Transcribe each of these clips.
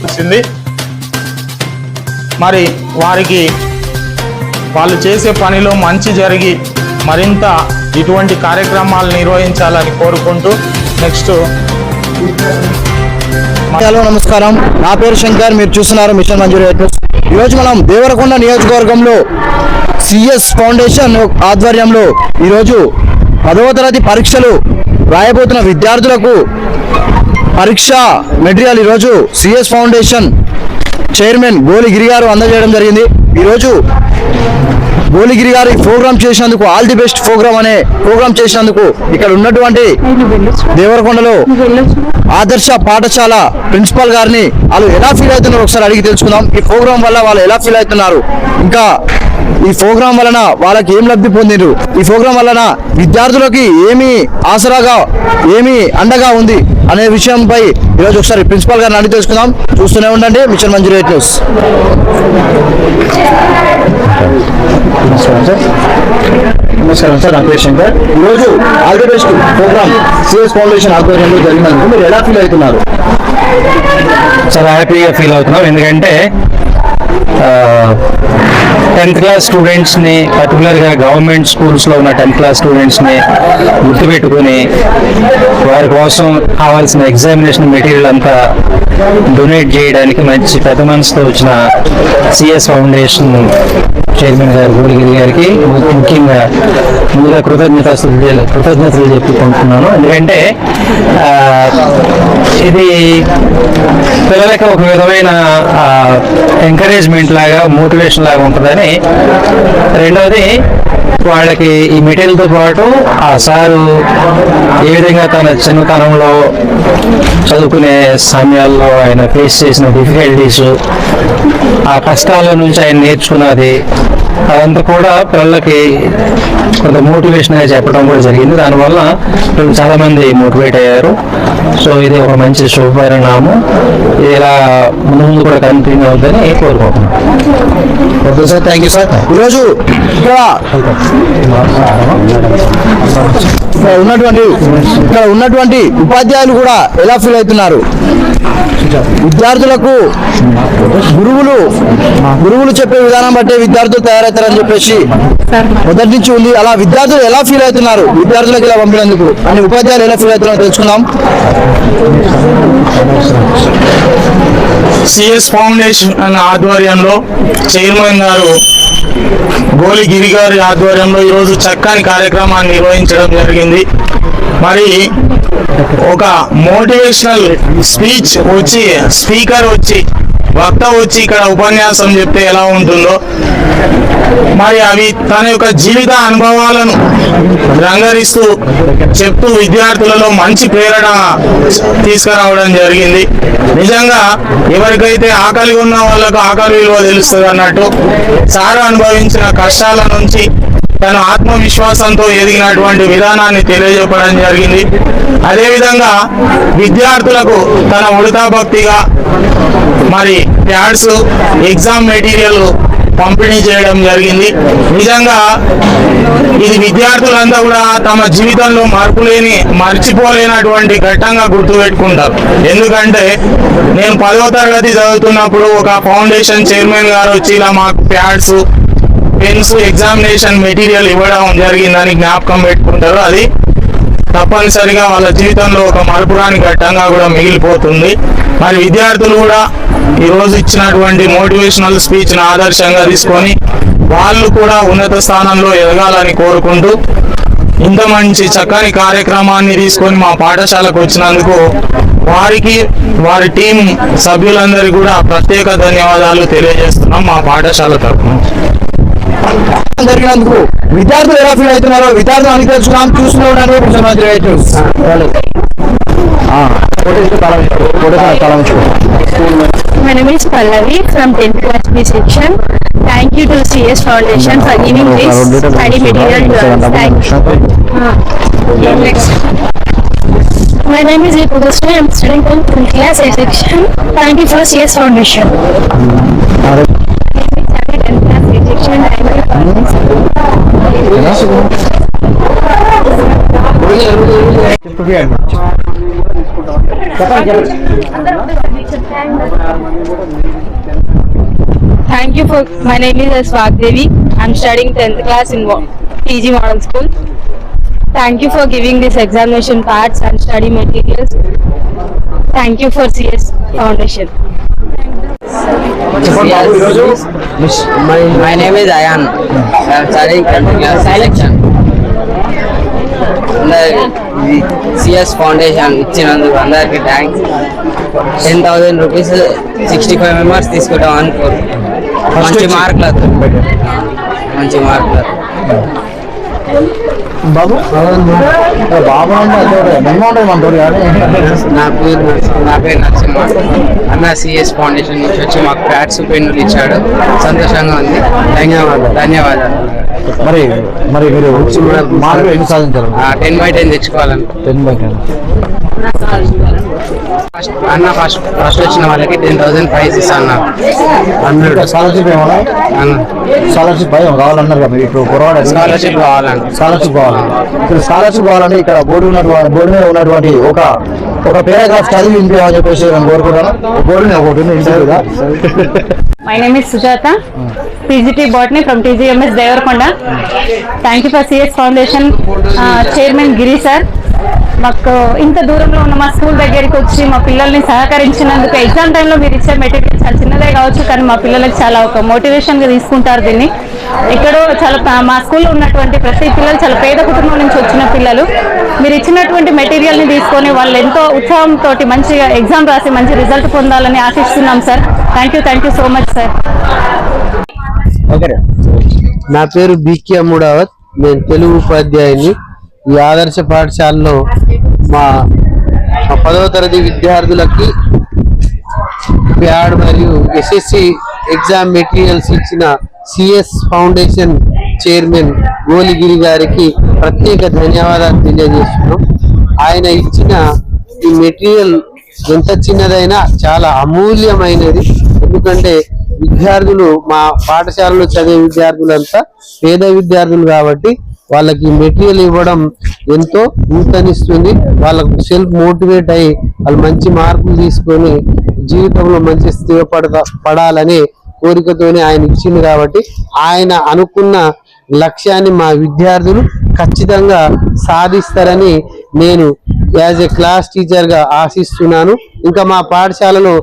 వచ్చింది. మరి వారికి వాళ్ళు చేసే పనిలో మంచి జరిగి మరింత ఇటువంటి కార్యక్రమాలు నిర్వహించాలని కోరుకుంటూ నెక్స్ట్. హలో నమస్కారం, నా పేరు శంకర్, మీరు చూస్తున్నారు మిషన్ మంజూరి. ఈరోజు మనం దేవరకొండ నియోజకవర్గంలో సిఎస్ ఫౌండేషన్ ఆధ్వర్యంలో ఈరోజు 10వ తరగతి పరీక్షలు రాయబోతున్న విద్యార్థులకు పరీక్ష మెటీరియల్ ఈరోజు సిఎస్ ఫౌండేషన్ చైర్మన్ గోలిగిరి గారు అందజేయడం జరిగింది. ఈరోజు గోలిగిరి గారు ఈ ప్రోగ్రామ్ చేసినందుకు, ఆల్ ది బెస్ట్ ప్రోగ్రామ్ అనే ప్రోగ్రామ్ చేసినందుకు ఇక్కడ ఉన్నటువంటి దేవరకొండలో ఆదర్శ పాఠశాల ప్రిన్సిపాల్ గారిని వాళ్ళు ఎలా ఫీల్ అవుతున్నారో ఒకసారి అడిగి తెలుసుకుందాం. ఈ ప్రోగ్రామ్ వల్ల వాళ్ళు ఎలా ఫీల్ అవుతున్నారు, ఇంకా ఈ ప్రోగ్రామ్ వలన వాళ్ళకి ఏం లబ్ధి పొందిరు, ఈ ప్రోగ్రామ్ వలన విద్యార్థులకి ఏమి ఆసరాగా, ఏమి అండగా ఉంది అనే విషయంపై ఈరోజు ఒకసారి ప్రిన్సిపాల్ గారిని అడిగి తెలుసుకుందాం. చూస్తూనే ఉండండి మిషన్ మంజూరి న్యూస్. నమస్కారం సార్, నా పేరు శంకర్. ఈరోజు all the best programme CS foundation ఆధ్వర్యంలో జరిగినందుకు మీరు ఎలా ఫీల్ అవుతున్నారు? చాలా హ్యాపీగా ఫీల్ అవుతున్నాం. ఎందుకంటే 10th క్లాస్ స్టూడెంట్స్ని, పర్టికులర్గా గవర్నమెంట్ స్కూల్స్లో ఉన్న 10th క్లాస్ స్టూడెంట్స్ని గుర్తుపెట్టుకుని వారి కోసం కావాల్సిన ఎగ్జామినేషన్ మెటీరియల్ అంతా డొనేట్ చేయడానికి మంచి పెద్ద మనసుతో వచ్చిన సిఎస్ ఫౌండేషన్ చైర్మన్ గారు గోలిగిరి గారికి ముఖ్యంగా ముందుగా కృతజ్ఞతలు చెప్పుకుంటున్నాను. ఎందుకంటే ఇది పిల్లలకి ఒక విధమైన ఎంకరేజ్మెంట్ లాగా, మోటివేషన్ లాగా ఉంటుందని. రెండవది, వాళ్ళకి ఈ మెటీరియల్తో పాటు ఆ సారు ఏ విధంగా తన చిన్నతనంలో చదువుకునే సమయాల్లో ఆయన ఫేస్ చేసిన డిఫికల్టీస్, ఆ కష్టాల నుంచి ఆయన నేర్చుకున్నది, అదంతా కూడా పిల్లలకి కొంత మోటివేషన్గా చెప్పడం కూడా జరిగింది. దానివల్ల పిల్లలు చాలామంది మోటివేట్ అయ్యారు. సో ఇది ఒక మంచి శుభపరిణామం. ఇలా ముందు కూడా కంటిన్యూ అవుతుందని కోరుకుంటున్నాను. Okay sir, thank you sir. ఈరోజు ఇక్కడ ఉన్నటువంటి ఉపాధ్యాయులు కూడా ఎలా ఫీల్ అవుతున్నారు? విద్యార్థులకు గురువులు చెప్పే విధానం బట్టే విద్యార్థులు తయారవుతారని చెప్పేసి మొదటి నుంచి ఉంది. అలా విద్యార్థులు ఎలా ఫీల్ అవుతున్నారు, విద్యార్థులకు ఇలా పంపినందుకు అని ఉపాధ్యాయులు ఎలా ఫీల్ అవుతున్నారో తెలుసుకుందాం. సిఎస్ ఫౌండేషన్ ఆధ్వర్యంలో చైర్మన్ గారు గోలిగిరి గారి ఆధ్వర్యంలో ఈరోజు చక్కని కార్యక్రమాన్ని నిర్వహించడం జరిగింది. మరి ఒక మోటివేషనల్ స్పీచ్ వచ్చి, స్పీకర్ వచ్చి, వక్త వచ్చి ఇక్కడ ఉపన్యాసం చెప్తే ఎలా ఉంటుందో, మరి అవి తన యొక్క జీవిత అనుభవాలను రంగరిస్తూ చెప్తూ విద్యార్థులలో మంచి ప్రేరణ తీసుకురావడం జరిగింది. నిజంగా ఎవరికైతే ఆకలి ఉన్న వాళ్ళకు ఆకలి విలువ తెలుస్తుంది అన్నట్టు సారు అనుభవించిన కష్టాల నుంచి తన ఆత్మవిశ్వాసంతో ఎదిగినటువంటి విధానాన్ని తెలియజెప్పడం జరిగింది. అదేవిధంగా విద్యార్థులకు తన ఉడతా భక్తిగా మరి ప్యాడ్స్, ఎగ్జామ్ మెటీరియల్ పంపిణీ చేయడం జరిగింది. నిజంగా ఇది విద్యార్థులంతా కూడా తమ జీవితంలో మర్చిపోలేనటువంటి ఘట్టంగా గుర్తుపెట్టుకుంటారు. ఎందుకంటే నేను 10వ తరగతి చదువుతున్నప్పుడు ఒక ఫౌండేషన్ చైర్మన్ గారు వచ్చి ఇలా మాకు ప్యాడ్స్, పెన్స్, ఎగ్జామినేషన్ మెటీరియల్ ఇవ్వడం జరిగిందని జ్ఞాపకం పెట్టుకుంటారు. అది తప్పనిసరిగా వాళ్ళ జీవితంలో ఒక మరపురాని ఘట్టంగా కూడా మిగిలిపోతుంది. మరి విద్యార్థులు కూడా ఈరోజు ఇచ్చినటువంటి మోటివేషనల్ స్పీచ్ను ఆదర్శంగా తీసుకొని వాళ్ళు కూడా ఉన్నత స్థానంలో ఎదగాలని కోరుకుంటూ ఇంత మంచి చక్కని కార్యక్రమాన్ని తీసుకొని మా పాఠశాలకు వచ్చినందుకు వారికి, వారి టీం సభ్యులందరికీ కూడా ప్రత్యేక ధన్యవాదాలు తెలియజేస్తున్నాం మా పాఠశాల తరఫున. జరిగినందుకు విద్యార్థులు ఎలా ఫీల్ అవుతున్నారో విద్యార్థులు అన్ని తెలుసుకున్నాం. చూస్తున్నాం. My name is Pallavi from 10th class B section. Thank you to CS Foundation for giving this study material to us. Next. My name is Pudasri. I am studying from 10th class A section. Thank you for CS Foundation. Thank you for. My name is Swagdevi. I'm studying 10th class in PG Model School. Thank you for giving this examination parts and study materials. Thank you for CS Foundation. My name is Ayan. I am studying 10th class section. CS Foundation ఇచ్చినందుకు అందరికి thanks. 10,000 rupees 65 members తీసుకుంటాం అనుకోరు. మంచి మార్కులు బాబు బాబు నా పేరు నరసింహ. అన్న CS foundation నుంచి వచ్చి మాకు ప్యాడ్స్ పెన్నులు ఇచ్చాడు. సంతోషంగా ఉంది. ధన్యవాదాలు. మరి మీరు మార్కులు ఎన్ని సాధించారు? 10/10 తెచ్చుకోవాలని. 10/10. అన్న ఫస్ట్ వచ్చిన వాళ్ళకి 10,000 ప్రైజ్ ఇస్తాను. స్కాలర్షిప్ ఏమన్నా స్కాలర్షిప్ కావాలన్నారు కదా మీరు ఇప్పుడు స్కాలర్షిప్ కావాలండి. స్కాలర్షిప్ కావాలంటే ఇక్కడ బోర్డు మీద ఉన్నటువంటి ఒక పేరాగ్రాఫ్ చదివి వినిపించాలని చెప్పేసి నేను కోరుకుంటాను. బోర్డు ఒకటి ఇంటర్వ్యూగా. My name is Sujata, PGT Botany from TGMS Devarkonda. Thank you for CS Foundation Chairman Giri sir. మాకు ఇంత దూరంలో ఉన్న మా స్కూల్ దగ్గరికి వచ్చి మా పిల్లల్ని సహకరించినందుకు ఎగ్జామ్ టైంలో మీరు ఇచ్చే మెటీరియల్ చాలా చిన్నదే కావచ్చు, కానీ మా పిల్లలకి చాలా ఒక మోటివేషన్గా తీసుకుంటారు దీన్ని. ఎక్కడో చాలా మా స్కూల్లో ఉన్నటువంటి ప్రతి పిల్లలు చాలా పేద కుటుంబం నుంచి వచ్చిన పిల్లలు. మీరు ఇచ్చినటువంటి మెటీరియల్ని తీసుకొని వాళ్ళు ఎంతో ఉత్సాహంతో మంచిగా ఎగ్జామ్ రాసి మంచి రిజల్ట్ పొందాలని ఆశిస్తున్నాం sir. Thank you so much sir. నా పేరు బికి అమ్ముడావత్. నేను తెలుగు ఉపాధ్యాయుని. ఈ ఆదర్శ పాఠశాలలో మా 10వ తరగతి విద్యార్థులకి ప్యాడ్ మరియు ఎస్ఎస్సి ఎగ్జామ్ మెటీరియల్స్ ఇచ్చిన సిఎస్ ఫౌండేషన్ చైర్మన్ గోలిగిరి గారికి ప్రత్యేక ధన్యవాదాలు తెలియజేస్తున్నాం. ఆయన ఇచ్చిన ఈ మెటీరియల్ ఎంత చిన్నదైనా చాలా అమూల్యమైనది. ఎందుకంటే విద్యార్థులు మా పాఠశాలలో చదివే విద్యార్థులంతా పేద విద్యార్థులు కాబట్టి వాళ్ళకి మెటీరియల్ ఇవ్వడం ఎంతో ఊతనిస్తుంది. వాళ్ళకు సెల్ఫ్ మోటివేట్ అయ్యి వాళ్ళు మంచి మార్కులు తీసుకొని జీవితంలో మంచి స్థిరపడాలనే కోరికతోనే ఆయన ఇచ్చింది. కాబట్టి ఆయన అనుకున్న లక్ష్యాన్ని మా విద్యార్థులు ఖచ్చితంగా సాధిస్తారని నేను యాజ్ ఏ క్లాస్ టీచర్గా ఆశిస్తున్నాను. ఇంకా మా పాఠశాలలో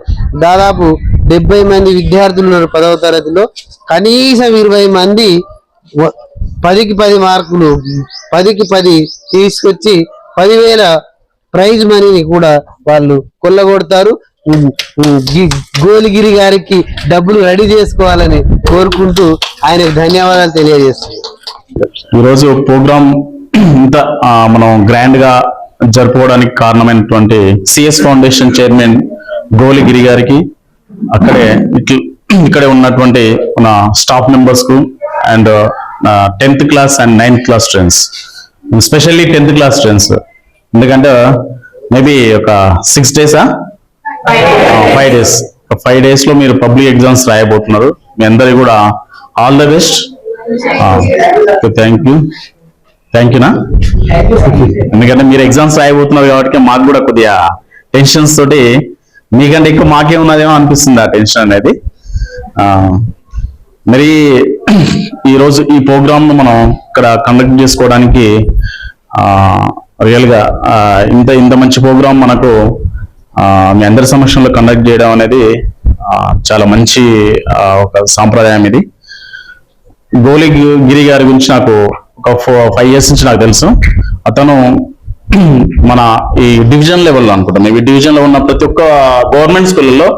దాదాపు 70 మంది విద్యార్థులు ఉన్నారు 10వ తరగతిలో. కనీసం 20 మంది 10కి 10 మార్కులు 10కి 10 తీసుకొచ్చి 10,000 ప్రైజ్ మనీని కూడా వాళ్ళు కొల్లగొడతారు. గోలిగిరి గారికి డబ్బులు రెడీ చేసుకోవాలని కోరుకుంటూ ఆయనకు ధన్యవాదాలు తెలియజేస్తున్నాను. ఈరోజు ప్రోగ్రామ్ ఇంత మనం గ్రాండ్ గా జరుపుకోవడానికి కారణమైనటువంటి సిఎస్ ఫౌండేషన్ చైర్మన్ గోలిగిరి గారికి, ఇక్కడే ఉన్నటువంటి మన స్టాఫ్ మెంబర్స్ కు and 10th class and 9th class students, especially 10th class students. ఎందుకంటే మేబీ ఒక 6 days 5 days లో మీరు పబ్లిక్ ఎగ్జామ్స్ రాయబోతున్నారు. మీ అందరికి కూడా ఆల్ ద బెస్ట్. థ్యాంక్ యూనా. ఎందుకంటే మీరు ఎగ్జామ్స్ రాయబోతున్నారు కాబట్టి మాకు కూడా కొద్దిగా టెన్షన్స్ తోటి మీకంటే ఎక్కువ మాకే ఉన్నదేమో అనిపిస్తుంది ఆ టెన్షన్ అనేది. మరి ఈరోజు ఈ ప్రోగ్రామ్ మనం ఇక్కడ కండక్ట్ చేసుకోవడానికి రియల్ గా ఇంత మంచి ప్రోగ్రామ్ మనకు మీ అందరి సమక్షంలో కండక్ట్ చేయడం అనేది చాలా మంచి ఒక సాంప్రదాయం. ఇది గోలిగిరి గారి గురించి నాకు ఒక 5 years నుంచి నాకు తెలుసు. అతను మన ఈ డివిజన్ లెవెల్లో అనుకుంటా, మేబీ డివిజన్ లో ఉన్న ప్రతి ఒక్క గవర్నమెంట్ స్కూల్లో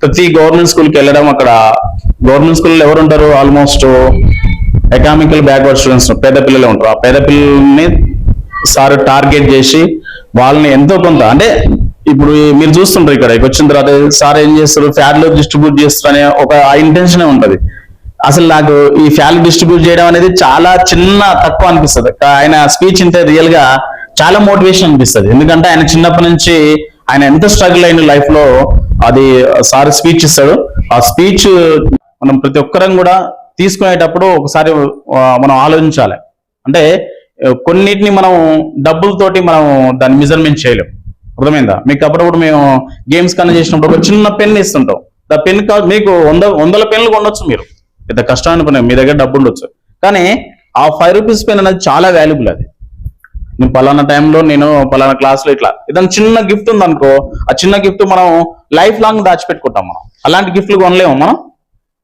ప్రతి గవర్నమెంట్ స్కూల్కి వెళ్ళడం, అక్కడ గవర్నమెంట్ స్కూల్లో ఎవరు ఉంటారు, ఆల్మోస్ట్ ఎకనామికల్ బ్యాక్వర్డ్ స్టూడెంట్స్ పేద పిల్లలే ఉంటారు. ఆ పేద పిల్లల్ని సార్ టార్గెట్ చేసి వాళ్ళని ఎంతో కొంత, అంటే ఇప్పుడు మీరు చూస్తుంటారు ఇక్కడికి వచ్చిన తర్వాత సార్ ఏం చేస్తారు, ఫ్యాడ్లు డిస్ట్రిబ్యూట్ చేస్తారు అనే ఒక ఇంటెన్షనే ఉంటది. అసలు నాకు ఈ ఫ్యాల్ డిస్ట్రిబ్యూట్ చేయడం అనేది చాలా తక్కువ అనిపిస్తుంది. ఆయన స్పీచ్ ఇంటే రియల్ గా చాలా మోటివేషన్ అనిపిస్తుంది. ఎందుకంటే ఆయన చిన్నప్పటి నుంచి ఆయన ఎంత స్ట్రగుల్ అయిన లైఫ్ లో అది సార్ స్పీచ్ ఇస్తాడు. ఆ స్పీచ్ మనం ప్రతి ఒక్కరం కూడా తీసుకునేటప్పుడు ఒకసారి మనం ఆలోచించాలి. అంటే కొన్నిటిని మనం డబ్బులతోటి మనం దాన్ని మెజర్మెంట్ చేయలేం. అర్థమైందా? మీకు అప్పుడప్పుడు మేము గేమ్స్ కన్నా చేసినప్పుడు ఒక చిన్న పెన్ ఇస్తుంటాం. ఆ పెన్ మీకు వందల పెన్లు కొనొచ్చు, మీరు పెద్ద కష్టాన్ని పని, మీ దగ్గర డబ్బు ఉండొచ్చు, కానీ ఆ 5 రూపీస్ పెన్ అనేది చాలా వాల్యుబుల్. అది నేను పలానా టైంలో నేను పలానా క్లాస్లో ఇట్లా ఏదైనా చిన్న గిఫ్ట్ ఉంది అనుకో, ఆ చిన్న గిఫ్ట్ మనం లైఫ్ లాంగ్ దాచిపెట్టుకుంటాం. మనం అలాంటి గిఫ్ట్లు కొనలేము, మనం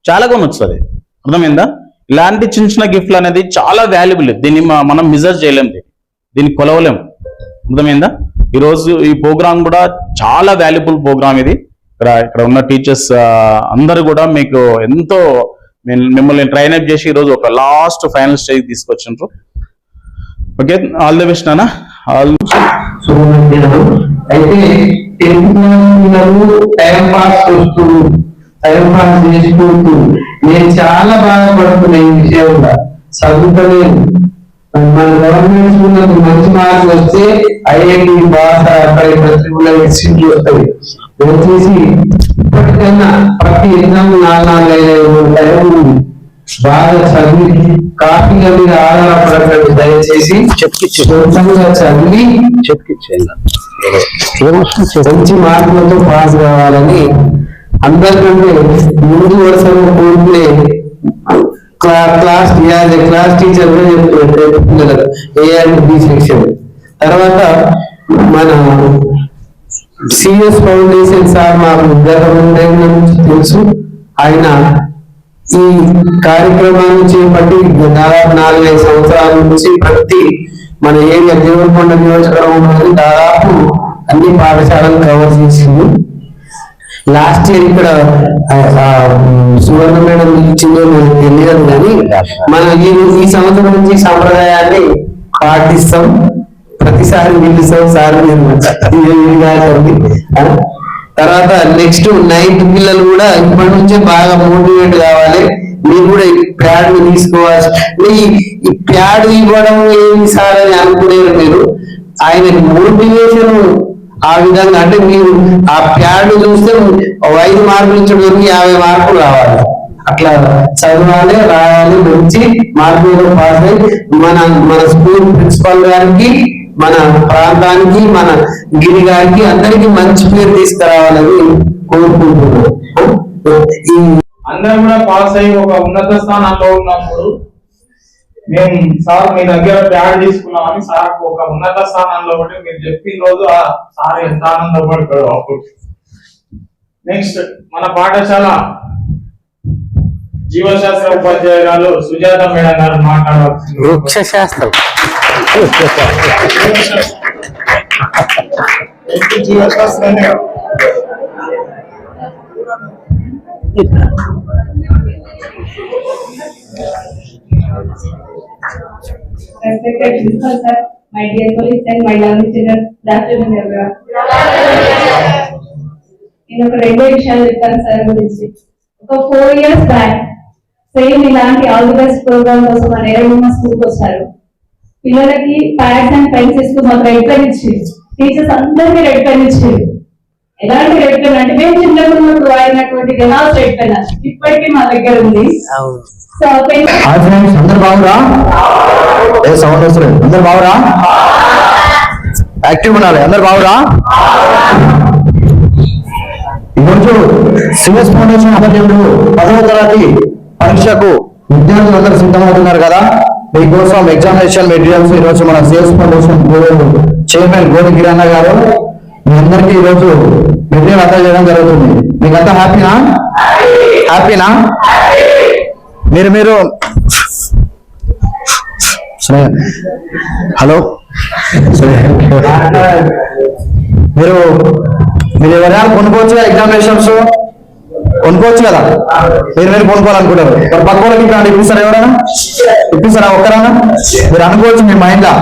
చాలా కొనొచ్చు. అది అర్థమైందా? ఇలాంటి చిన్న చిన్న గిఫ్ట్లు అనేది చాలా వాల్యుబుల్. దీన్ని మనం మెజర్ చేయలేము, దీన్ని కొలవలేము. అర్థమైందా? ఈరోజు ఈ ప్రోగ్రామ్ కూడా చాలా వాల్యుబుల్ ప్రోగ్రామ్ ఇది. ఇక్కడ ఉన్న టీచర్స్ అందరూ కూడా మీకు ఎంతో మిమ్మల్ని ట్రైన్ అప్ చేసి ఈరోజు ఒక లాస్ట్ ఫైనల్ స్టేజ్ తీసుకొచ్చిండ్రు. ఓకే, ఆల్ ది బెస్ట్ నాన్న. అయితే టైం పాస్ చేసుకుంటూ నేను చాలా బాధపడుతున్నా ఈ విషయంలో. చదువుతలేదు, మన గవర్నమెంట్ స్కూళ్ళకు మంచి మార్కులు వస్తే ఐఐటి భాష అక్కడ సీట్లు వస్తాయి. వచ్చేసి ఇప్పటికైనా ప్రతి ఎగ్జామ్ 4-5 టైం ఉంది. బాగా చదివి కాపీల మీద ఆధారపడకండి, దయచేసి సొంతంగా చదివి మంచి మార్కులతో పాస్ కావాలని అందరికంటే ముందు వరుసలో కోరుకునే క్లాస్ టీచర్ చెప్తున్నారు ఏ అండ్ బి సెక్షన్. తర్వాత మన సిఎస్ ఫౌండేషన్ సార్ మాకు నుంచి తెలుసు. ఆయన ఈ కార్యక్రమాన్ని చేపట్టి దాదాపు 4-5 సంవత్సరాల నుంచి ప్రతి మన ఏరియా దేవరకొండ నియోజకవర్గంలో దాదాపు అన్ని పాఠశాలను కవర్ చేసింది. లాస్ట్ ఇయర్ ఇక్కడ సువర్ణ మేడం ఇచ్చిందో మనకు తెలియదు, కానీ మనం ఈ సంవత్సరం నుంచి సంప్రదాయాన్ని పాటిస్తాం. ప్రతిసారి పిలుస్తాం సార్ తర్వాత నెక్స్ట్ 9th పిల్లలు కూడా ఇప్పటి నుంచే బాగా మోటివేట్ కావాలి. మీరు కూడా ఈ ప్యాడ్ తీసుకోవాలి. ఈ ప్యాడ్ ఇవ్వడం ఏమి సార్ అని అనుకునేది మీరు. ఆయన మోటివేషన్ ఆ విధంగా, అంటే మీరు ఆ ప్యాడ్ చూస్తే 5 మార్కులు ఇచ్చడానికి 50 మార్కులు రావాలి. అట్లా చదవాలి, రాయాలి, మంచి మార్కులతో పాస్ అయ్యి మన స్కూల్ ప్రిన్సిపల్ గారికి, మన ప్రాంతానికి, మన గిరి గారికి అందరికి మంచి పేరు తీసుకురావాలని కోరుకుంటున్నాను. అందరూ కూడా పాస్ అయ్యి ఒక ఉన్నత స్థానంలో ఉన్నప్పుడు మేము సార్ మీ దగ్గర ప్యాడ్ తీసుకున్నామని సార్ ఒక ఉన్నత స్థానంలో పడి మీరు చెప్పిన రోజు ఆ సార్ ఎంత ఆనందపడతాడు అప్పుడు. నెక్స్ట్ మన పాఠశాల జీవశాస్త్ర ఉపాధ్యాయురాలు సుజాత మేడం గారు మాట్లాడవచ్చు. వృక్షశాస్త్రం జీవశాస్త్రాన్ని Respected principal sir, my dear colleagues and my lovely children, good afternoon everyone. నేను ఒక 2 విషయాలు చెప్తాను సార్ గురించి. ఒక 4 years బ్యాక్ సేమ్ ఇలాంటి ఆల్ ది బెస్ట్ ప్రోగ్రామ్ కోసం మన ఏరియా స్కూల్కి వచ్చారు. పిల్లలకి ప్యాడ్స్ అండ్ పెన్సిల్స్ మాకు రెడ్ పెన్ ఇచ్చింది. టీచర్స్ అందరికీ రెడ్ పెన్ ఇచ్చింది. ఎలాంటి రెడ్ పెన్ అంటే మేము చిన్నప్పుడు ఉన్నప్పుడు వాడినటువంటి గెనాల్స్ రెడ్ పెన్ ఇప్పటికీ మా దగ్గర ఉంది. సో అందరు బాగురా? ఏ సౌండ్ వస్తుంది? అందరు బాగురా? యాక్టివ్ ఉండాలి. అందరు బాగురా? ఈరోజు సిఎస్ ఫౌండేషన్ ఆధ్వర్యంలో 10వ తరగతి పరీక్షకు విద్యార్థులు అందరూ సిద్ధమవుతున్నారు కదా. మీకోసం ఎగ్జామినేషన్ మెటీరియల్స్ ఈరోజు మన సిఎస్ ఫౌండేషన్ చైర్మన్ గోడి గిరన్న గారు మీ అందరికీ ఈరోజు మెటీరియల్ అప్లై చేయడం జరుగుతుంది. మీకంతా హ్యాపీనా? హ్యాపీనా? మీరు హలో మీరు ఎవరైనా కొనుక్కోవచ్చు కదా, ఎగ్జామినేషన్స్ కొనుక్కోవచ్చు కదా. మీరు కొనుక్కోవాలనుకుంటారు, మరి పక్క వాళ్ళకి ఇక్కడ ఇప్పిస్తారా? ఎవరైనా ఇప్పిస్తారా? ఒక్కరైనా మీరు అనుకోవచ్చు మీ మైండ్ లా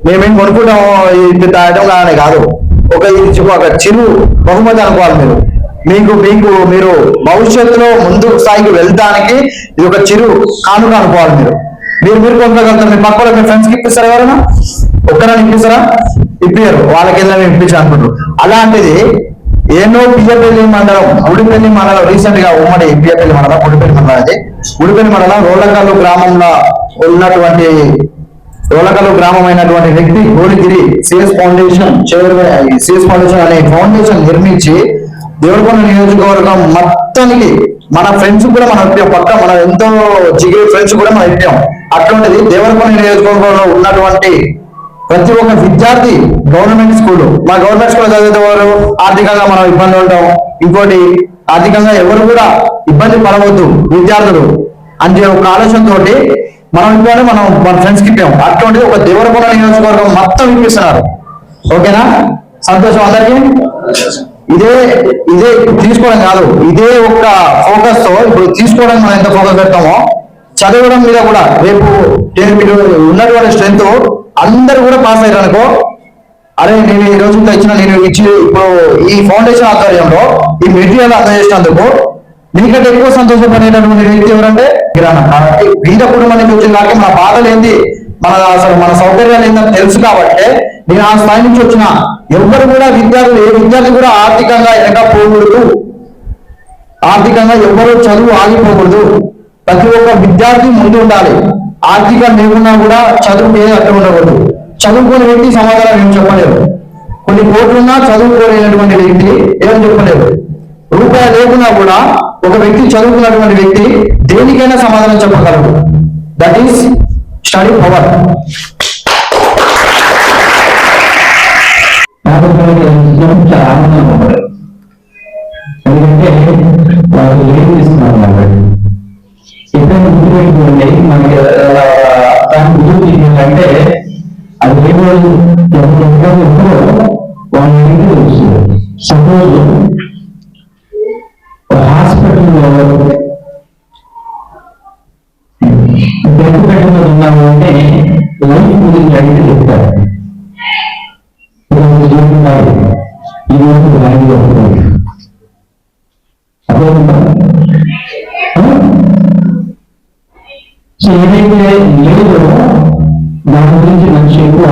మేమేం కొనుక్కుంటాము ఇది తాగడం లానే కాదు, ఒక చిరు బహుమతి అనుకోవాలి. మీరు భవిష్యత్తులో ముందు స్థాయికి వెళ్తానికి ఇది ఒక చిరు కానుక అనుకోవాలి. మీరు కొనుక్కోగలుగుతారు. మీ పక్కన మీ ఫ్రెండ్స్ కి ఇప్పిస్తారా? ఎవరైనా ఒక్కరైనా ఇప్పిస్తారా? ఇప్పారు. వాళ్ళకి ఏదైనా మేము ఇప్పించాలి అనుకుంటారు. అలాంటిది ఏనో పియ్యపల్లి మండలం, ఉడిపల్లి మండలం, రీసెంట్ గా ఉమ్మడి పియ్యపల్లి మండలం, ఉడిపల్లి మండలం, అది ఉడిపల్లి మండలం రోడ్లకల్లు గ్రామంలో ఉన్నటువంటి రోలకల్లు గ్రామం అయినటువంటి వ్యక్తి గోలిగిరి సిఎస్ ఫౌండేషన్ అనే ఫౌండేషన్ నిర్మించి దేవరకొండ నియోజకవర్గం మొత్తానికి మన ఫ్రెండ్స్ కూడా మనం ఇప్పాం, పక్క మన ఎంతో జిగిరి ఫ్రెండ్స్ కూడా మనం ఇప్పాం. అట్లాంటిది దేవరకొండ నియోజకవర్గంలో ఉన్నటువంటి ప్రతి ఒక్క విద్యార్థి గవర్నమెంట్ స్కూల్, మా గవర్నమెంట్ స్కూల్ చదివేవారు ఆర్థికంగా మనం ఇబ్బంది ఉంటాం, ఇంకోటి ఆర్థికంగా ఎవరు కూడా ఇబ్బంది పడవద్దు విద్యార్థులు అని ఒక ఆలోచనతో మనం ఇప్పుడే మనం మన ఫ్రెండ్స్ కి ఇప్పాం. అటువంటిది ఒక దేవరకొండ నియోజకవర్గం మొత్తం ఇప్పిస్తున్నారు. ఓకేనా, సంతోషం అందరికీ. ఇదే ఇదే తీసుకోవడం కాదు, ఇదే ఒక ఫోకస్ తో ఇప్పుడు తీసుకోవడం మనం ఎంత ఫోకస్ పెడతామో చదవడం మీద కూడా రేపు ఉన్నటువంటి స్ట్రెంత్ అందరు కూడా పాస్ అయ్యారు అనుకో, అరే నేను ఈ రోజు నేను ఇచ్చి ఇప్పుడు ఈ ఫౌండేషన్ ఆధ్వర్యంలో ఈ మెటీరియల్ అందజేసినందుకు నీకంటే ఎక్కువ సంతోషపడేటటువంటి వ్యక్తి ఎవరంటే కిరాణా. కాబట్టి బీద కుటుంబం నుంచి వచ్చిన కాబట్టి మన బాధలు ఏంది, మన సౌకర్యాలు ఏందని తెలుసు కాబట్టి నేను ఆ స్థాయి నుంచి వచ్చిన ఎవరు కూడా ఏ విద్యార్థి కూడా ఆర్థికంగా వెనకపోకూడదు, ఆర్థికంగా ఎవరు చదువు ఆగిపోకూడదు. ప్రతి ఒక్క విద్యార్థి ముందు ఉండాలి. ఆర్థికం లేకున్నా కూడా చదువు అట్లా ఉండకూడదు. చదువుకునే వ్యక్తి సమాధానం ఏం చెప్పలేరు, కొన్ని కోట్లున్నా చదువుకోలేనటువంటి వ్యక్తి ఏం చెప్పలేరు. రూపాయలు లేకున్నా కూడా ఒక వ్యక్తి చదువుకున్నటువంటి వ్యక్తి దేనికైనా సమాధానం చెప్పగలరు. That is study power. చాలా ఆనందంగా ఉంటారు, ఎందుకంటే వాళ్ళు ఏం తీసుకున్నారు కాబట్టి ఎప్పుడైనా గుర్తుపెట్టుకోండి. మనకి దాని గుర్తు ఏంటంటే అది ఏ రోజు ఎప్పుడో వాళ్ళ ఇంటికి వస్తుంది. సపోజ్ హాస్పిటల్లో బెడ్ పెట్టిన ఉన్నాము అంటే లైఫ్ గురించి అడిగి చెప్తారు. ఈ రోజు లైన్ లో సో ఏదైతే లేదో దాని గురించి మనిషి ఎక్కువ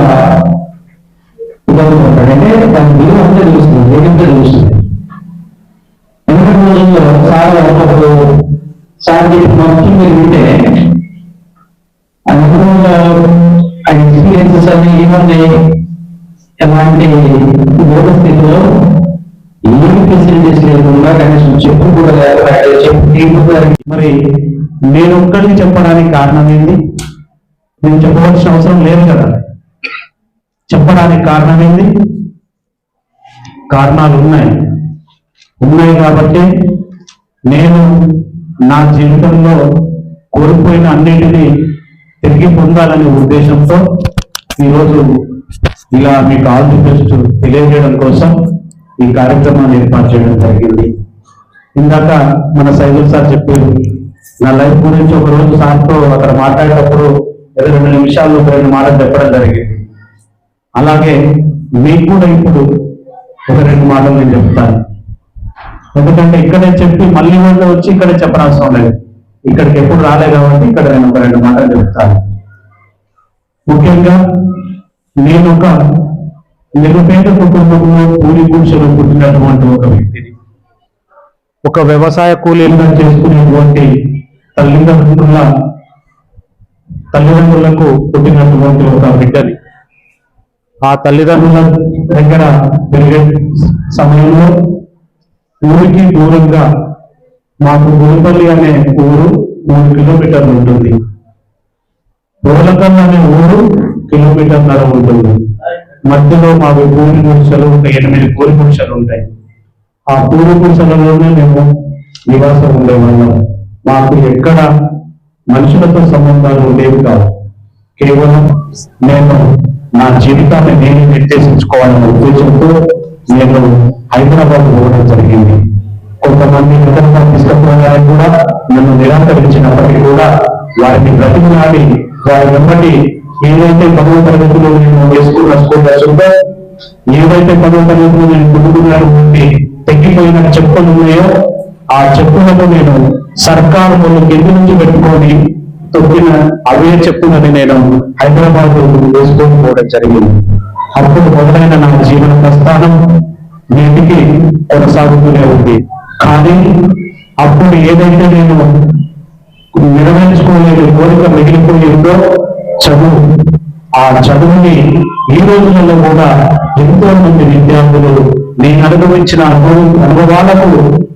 ఉపయోగపడతాడంటే దాని విలువ అంతా తెలుస్తుంది, వేగంతో తెలుస్తుంది. ఎందుకంటే రోజుల్లో చాలా ఒకప్పుడు సాంకేతిక మొత్తం మీరు వింటే అనుభవంలో ఆ ఎక్స్పీరియన్సెస్ అన్ని ఏమున్నాయి, ఎలాంటి రోగ స్థితిలో ఏమి ఫెసిలిటీస్ లేకుండా కనీసం చెప్పు కూడా మరి నేను ఒక్కడిని చెప్పడానికి కారణం ఏంటి? నేను చెప్పవలసిన అవసరం లేదు కదా. చెప్పడానికి కారణం ఏంటి? కారణాలు ఉన్నాయి కాబట్టి నేను నా జీవితంలో కోల్పోయిన అన్నిటినీ తిరిగి పొందాలనే ఉద్దేశంతో ఈరోజు ఇలా మీకు ఆల్ ది బెస్ట్ తెలియజేయడం కోసం ఈ కార్యక్రమాన్ని ఏర్పాటు చేయడం జరిగింది. ఇందాక మన సైదుల్ సార్ చెప్పారు, నా లైఫ్ గురించి ఒక రోజు సార్తో అక్కడ మాట్లాడేటప్పుడు ఏదో 2 నిమిషాల్లో 2 మాటలు చెప్పడం జరిగింది. అలాగే మీకు కూడా ఇప్పుడు ఒక 2 మాటలు నేను చెప్తాను. ఎందుకంటే ఇక్కడే చెప్పి మళ్ళీ వాళ్ళు వచ్చి ఇక్కడే చెప్పనవసరం లేదు, ఇక్కడికి ఎప్పుడు రాలే కాబట్టి ఇక్కడ నేను ఒక 2 మాటలు చెప్తాను. ముఖ్యంగా నేను ఒక నిరుపేద కుటుంబంలో కూలి గుడిసెలో పుట్టినటువంటి ఒక వ్యక్తిని, ఒక వ్యవసాయ కూలీలుగా చేసుకునేటువంటి తల్లిదండ్రులకు పుట్టినటువంటి ఒక బిడ్డని. ఆ తల్లిదండ్రుల దగ్గర పెరిగే సమయంలో ఊరికి దూరంగా మాకు గుడిపల్లి అనే ఊరు 3 కిలోమీటర్లు ఉంటుంది, రోలకల్ అనే ఊరు 1.5 కిలోమీటర్ల ఉంటుంది. మధ్యలో మాకు పూరి గుడిసెలు ఉంటాయి, 8 పూరి గుడిసెలు ఉంటాయి. ఆ పూరి గుడిసెలలోనే మేము నివాసం ఉండేవాళ్ళం. మాకు ఎక్కడ మనుషులతో సంబంధాలు ఉండేవి కాదు. కేవలం నేను నా జీవితాన్ని నేను నిర్దేశించుకోవాలనే ఉద్దేశంతో నేను హైదరాబాద్ పోవడం జరిగింది. కొంతమంది హైదరాబాద్ తీసుకుపోవడానికి కూడా నన్ను నిరాకరించినప్పటికీ కూడా వారిని బ్రతిమలాడి వారి వెంబడి ఏదైతే 10వ తరగతిలో నేను వేసుకున్న స్కూల్ ఉందో, ఏదైతే 10వ తరగతిలో నేను పుట్టుకున్నటువంటి తగ్గిపోయిన చెప్పులు ఉన్నాయో ఆ చెప్పులను నేను సర్కారు వాళ్ళు కింది నుంచి పెట్టుకొని తొక్కిన అవే చెప్పులని నేను హైదరాబాద్ వేసుకొని పోవడం జరిగింది. అప్పుడు మొదలైన నా జీవన ప్రస్థానం నేటికి కొనసాగుతూనే ఉంది. కానీ అప్పుడు ఏదైతే నేను నెరవేర్చుకోలేని కోరిక మిగిలిపోయి ఉందో చదువు, ఆ చదువుని ఈ రోజులలో కూడా ఎంతో మంది విద్యార్థులు నేను అనుభవించిన అనుభవాలకు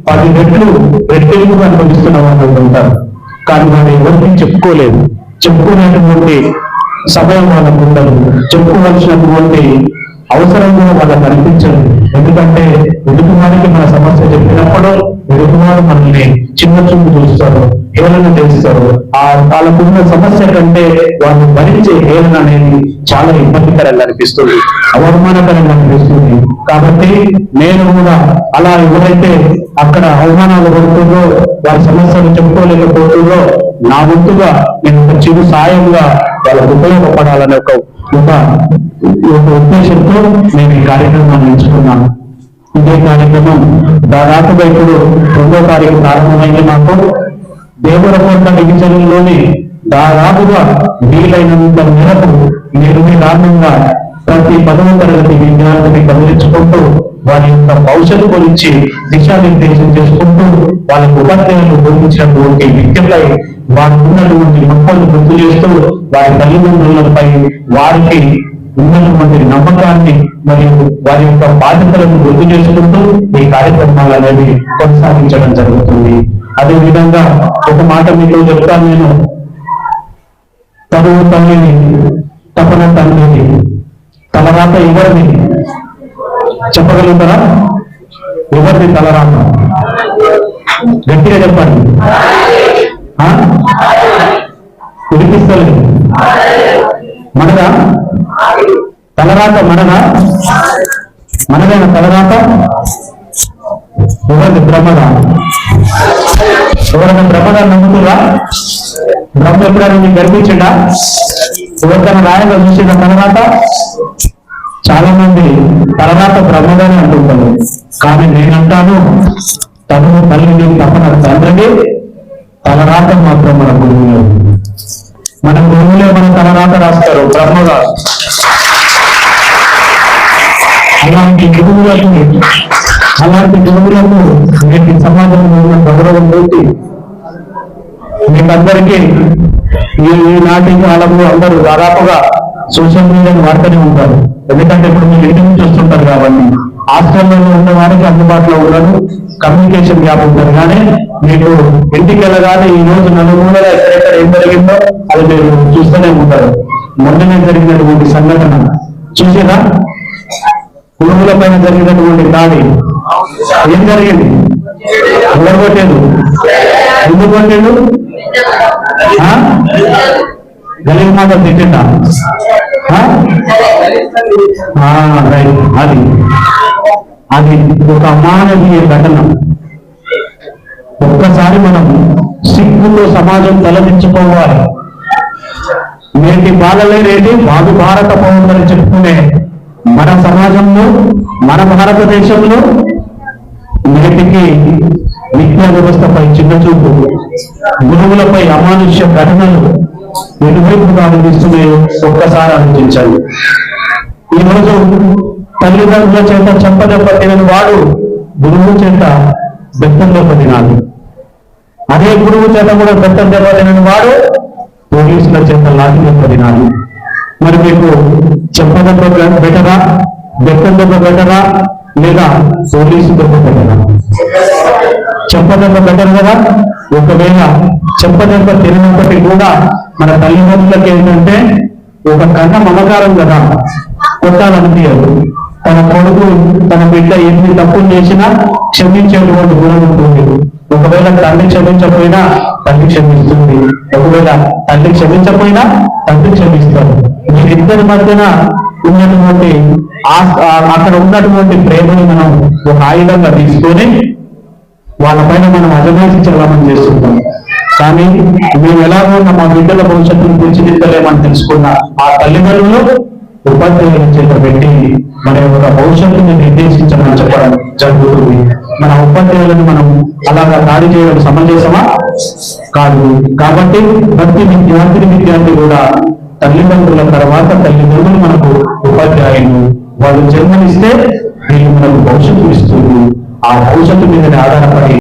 10 రెట్లు రెట్టింపుగా అనుభవిస్తున్న వాళ్ళు ఉంటారు. కానీ వాళ్ళు ఎవరికి చెప్పుకోలేదు. చెప్పుకునేటువంటి సమయం వాళ్ళకు ఉండదు. చెప్పుకోవలసినటువంటి అవసరం కూడా వాళ్ళకి అనిపించదు. ఎందుకంటే ఎదుటివారికి మన సమస్య చెప్పినప్పుడు ఎదుటివారు మనల్ని చిన్న చూపు చూస్తారు, హేళన చేస్తారు. వాళ్ళకున్న సమస్య కంటే వాళ్ళు భరించే హేళన అనేది చాలా ఇబ్బందికరంగా అనిపిస్తుంది, అవమానకరంగా అనిపిస్తుంది. కాబట్టి నేను కూడా అలా ఎవరైతే అక్కడ అవమానాలు పడుతుందో, వారి సమస్యలు చెప్పుకోలేకపోతుందో, నా వంతుగా నేను ఒక చిరు సాయంగా వాళ్ళకు ఉపయోగపడాలనే ఒక ఉద్దేశంతో నేను ఈ కార్యక్రమాన్ని ఎంచుకున్నాను. ఇదే కార్యక్రమం దాదాపుగా ఇప్పుడు 2వ తారీఖు ప్రారంభమైంది. మాకు దేవరకొండ డివిజన్లోని దాదాపుగా వీలైనంత మేరకు నిర్విరామంగా ప్రతి 10వ తరగతి విద్యార్థిని గమనించుకుంటూ వారి యొక్క భవిష్యత్తు గురించి దిశానిర్దేశం చేసుకుంటూ వాళ్ళకు ఉపాధ్యాయులు బోధించినటువంటి విద్యపై వారికి ఉన్నటువంటి మొక్కలు గుర్తు చేస్తూ వారి తల్లిదండ్రులపై వారికి ఉన్నటువంటి నమ్మకాన్ని మరియు వారి యొక్క బాధ్యతలను గుర్తు చేసుకుంటూ ఈ కార్యక్రమాలు అనేవి కొనసాగించడం జరుగుతుంది. అదే విధంగా ఒక మాట మీతో చెప్తాను నేను. తరువు తల్లిని తపన తండ్రిని తలరాత ఎవరిని చెప్పగలుగుతారా? ఎవరిది తలరాత? గట్టిగా చెప్పండి. వినిపిస్తలేదు. మనదా తలరాత? మనదా? మనదైన తలరాత ఎవరిది? బ్రహ్మదా? ఎవరైనా బ్రహ్మదాన్ని నమ్ముతురా? బ్రహ్మ ఎప్పుడైనా మీకు గర్పించిందా? ఎవరికైనా రాయంగా చూసిన తలరాత? చాలా మంది తలరాత బ్రహ్మగానే అంటుంటారు. కానీ నేనంటాను, తను తల్లిని తపన తండ్రిని, తలరాత మాత్రం మన గురువులే. మన గురువులే మన తలరాత రాస్తారు, బ్రహ్మగా. అలాంటి గురువులకు నేటి సమాజంలో ఉన్న గౌరవం పెట్టి మీకందరికీ ఈనాటి కాలంలో అందరూ దాదాపుగా సోషల్ మీడియాను వాడుతూనే ఉంటారు. ఎందుకంటే ఇప్పుడు మీరు ఇంటి నుంచి వస్తుంటారు కాబట్టి హాస్టల్లో ఉన్న వారికి అందుబాటులో ఉండదు, కమ్యూనికేషన్ గ్యాప్ ఉంటుంది. కానీ మీకు ఇంటికి వెళ్ళగానే ఈ రోజు నలుమూలల ఎక్కడెక్కడ ఏం జరిగిందో అది మీరు చూస్తూనే ఉంటారు. మొన్ననే జరిగినటువంటి సంఘటన చూసేదా? గురువుల పైన జరిగినటువంటి దాడి ఏం జరిగింది? ఎవరు కొట్టాడు? ఎందుకు కొట్టాడు? గలీజ్ మాట తిట్టిందా? రైట్. అది ఒక అమానవీయ ఘటన. ఒక్కసారి మనం సిగ్గుతో సమాజం తలదించుకోవాలి. నేటి బాలలే రేటి బాగు భారత పౌరులని చెప్పుకునే మన సమాజంలో, మన భారతదేశంలో నేటికి విద్యా వ్యవస్థపై చిన్న చూపు, గురువులపై అమానుష్య ఘటనలు ఎటువైపుగా అనిపిస్తున్నాయో ఒక్కసారి ఆలోచించండి. ఈరోజు తల్లిదండ్రుల చేత చెంపదెబ్బ తినని వాడు గురువు చేత బెత్తం దెబ్బ తినాలి. అదే గురువు చేత కూడా బెత్తం దెబ్బ తినని వాడు పోలీసుల చేత లాఠీ దెబ్బ తినాలి. మరి మీకు చెంపదెబ్బ బెటరా, బెత్తం దెబ్బ బెటరా, లేదా పోలీసు దెబ్బ బెటరా? చెంపదెబ్బ బెటర్ కదా. ఒకవేళ చెంపదెబ్బ తిరిగినప్పటికీ కూడా మన తల్లిదండ్రులకి ఏంటంటే ఒక కన్న మమకారం కదా, కొట్టాలనిపించదు. తన కొడుకు తన బిడ్డ ఎన్ని తప్పులు చేసినా క్షమించేటువంటి గుణం ఉంటుంది. ఒకవేళ తల్లి క్షమించకపోయినా తల్లి క్షమిస్తుంది, ఒకవేళ తల్లి క్షమించకపోయినా తండ్రి క్షమిస్తారు. వీరిద్దరి మధ్యన ఉన్నటువంటి అక్కడ ఉన్నటువంటి ప్రేమని మనం ఒక ఆయుధంగా తీసుకొని వాళ్ళపైన మనం అజమాయిషి చలామణి చేస్తుంటాం. కానీ మేము ఎలాగో ఉన్న మా బిడ్డల భవిష్యత్తును తీర్చిదిద్దలేమని తెలుసుకున్న ఆ తల్లిదండ్రులు ఉపాధ్యాయుల చేత పెట్టి మన యొక్క భవిష్యత్తుని నిర్దేశించమని చెప్పడం జరుగుతుంది. మన ఉపాధ్యాయులను మనం అలాగా దాడి చేయడం సమంజసమా? కాదు. కాబట్టి ప్రతి విద్యార్థి కూడా తల్లిదండ్రుల తర్వాత తల్లిదండ్రులు మనకు ఉపాధ్యాయులు. వాళ్ళు జన్మనిస్తే వీళ్ళు మనకు భవిష్యత్తు ఇస్తుంది. ఆ భవిష్యత్తు మీద ఆధారపడి